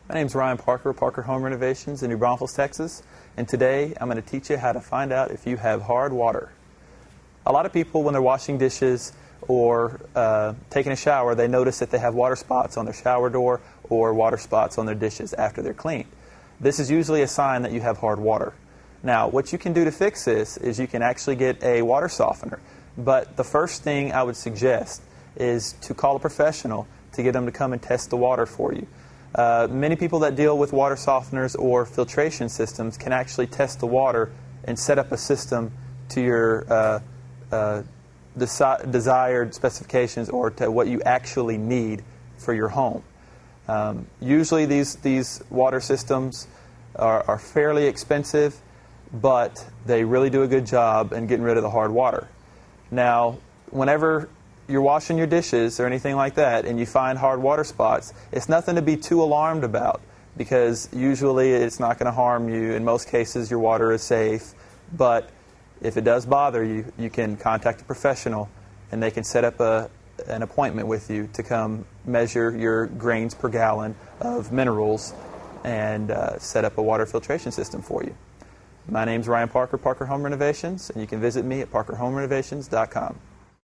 My name is Ryan Parker, Parker Home Renovations in New Braunfels, Texas, and today I'm going to teach you how to find out if you have hard water. A lot of people, when they're washing dishes or taking a shower, they notice that they have water spots on their shower door or water spots on their dishes after they're cleaned. This is usually a sign that you have hard water. Now, what you can do to fix this is you can actually get a water softener, but the first thing I would suggest is to call a professional to get them to come and test the water for you. Many people that deal with water softeners or filtration systems can actually test the water and set up a system to your desired specifications or to what you actually need for your home. Usually these water systems are fairly expensive, but they really do a good job in getting rid of the hard water. Now, whenever you're washing your dishes or anything like that and you find hard water spots, it's nothing to be too alarmed about because usually it's not going to harm you. In most cases, your water is safe. But if it does bother you, you can contact a professional and they can set up an appointment with you to come measure your grains per gallon of minerals and set up a water filtration system for you. My name's Ryan Parker, Parker Home Renovations, and you can visit me at parkerhomerenovations.com.